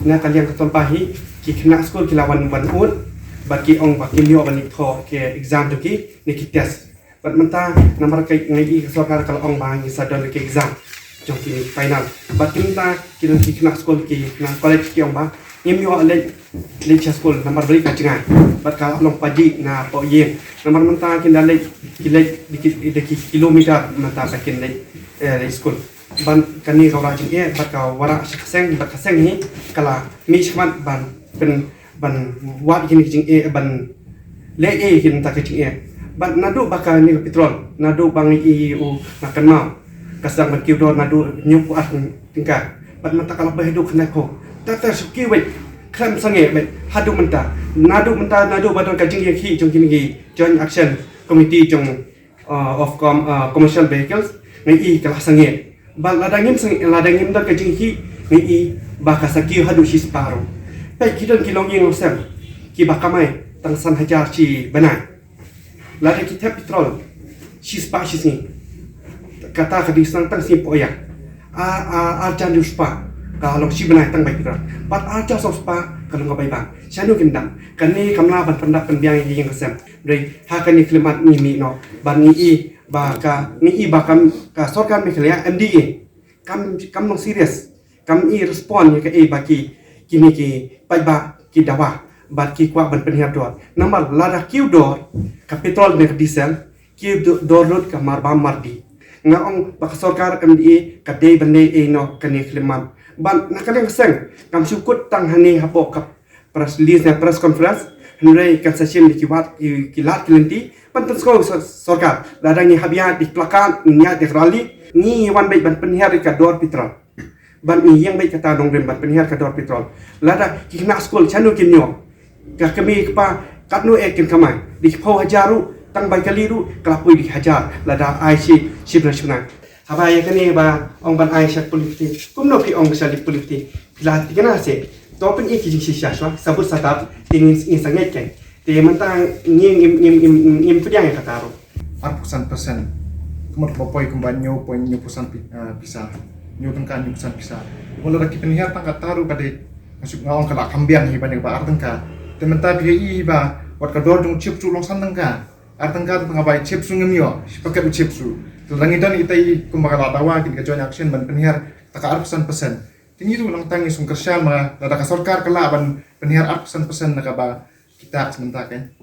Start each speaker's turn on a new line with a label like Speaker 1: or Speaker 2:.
Speaker 1: na kalian ketol pahi ki kena school ki lawan ban ut baki ong baki mio ban tho ke exam tu ki ni ki test bat menta namar kai ngai ki sarkar kal ong bang ki sadon ki exam jong ki final bat kinta ki kena school ki na college ki ong ba mio le school namar beli ka cengai bat ka long paji na po yen namar menta kin dale ki kilometer menta sakin le school ban kani kau rajin bat kau wara seng bat kaseng ni kala mi chmat ban pen ban wat kini jing ban le kin ta kicing ban nadu baka ni petrol nadu bang u makan mau kasang ban kiu do nadu nyup at tingka bat mata kala behidu kena ko ta suki we kram sange bet hadu menta nadu badon kajing ki jong kini gi joint action committee jong of commercial vehicles ngai kala sange bal ladangim dan kajing hi ngi baka sakio hadu shi sparo pai kidon kilong yeng sem ki baka mai tang san hajar chi banai ladang kita petrol shi spa shi ni kata kadi sang tang si poya a jan du spa kalau shi banai tang bai petrol pat a ja so spa kalau ngabai bang shanu kindam kani kamla ban pendak penbiang yeng sem dei ha kani klimat ni mi no ban ni baka ni bakam ka sorkan mekhlia MDA kam no serious kam respond ke baki kini ki paiba ki dawa bat ki kwa ban penhiap dor namal lada kiu dor ka petrol ne diesel kiu dor rot ka marba mardi ngaong baka sorkar MDA ka dei bande no kani khliman ban nakaleng seng kam sukut tang hani hapo ka press conference henry kan session di kiwat kilat kelenti pantas ko sorkar ladang ni habia di plakan nya de rally ni wan baik ban penhiar ka dor petrol ban ni yang baik kata dong ban penhiar ka dor petrol lada ki kena school chanu kinyo ka kami pa katnu kin kamai di pau hajaru tang bai kaliru kelapui di hajar lada IC sibrashuna habaya kani ba ong ban Aisyah politik kumno ki ong sali politik la tikana se topen iki jing sisya sabut satap tingin sangat kan te mentang ngim pedang kata ro
Speaker 2: persen kemudian bopoi kumbanyo poin nyupusan bisa nyutengkan nyupusan bisa mulai lagi penihar tangkat taruh pada masuk ngawang kelak kambiang hiban yang ba artengka tementa bi ba wat kador dung chip su long san tengka artengka tengah bai chip su ngemio pakai chip su langidan itai kumbakala tawa kin ka joint action ban penihar taka persen tinggi tu lang tangi sung kersyal ma lada ka sorkar kala ban penihar persen nakaba kita sementara kan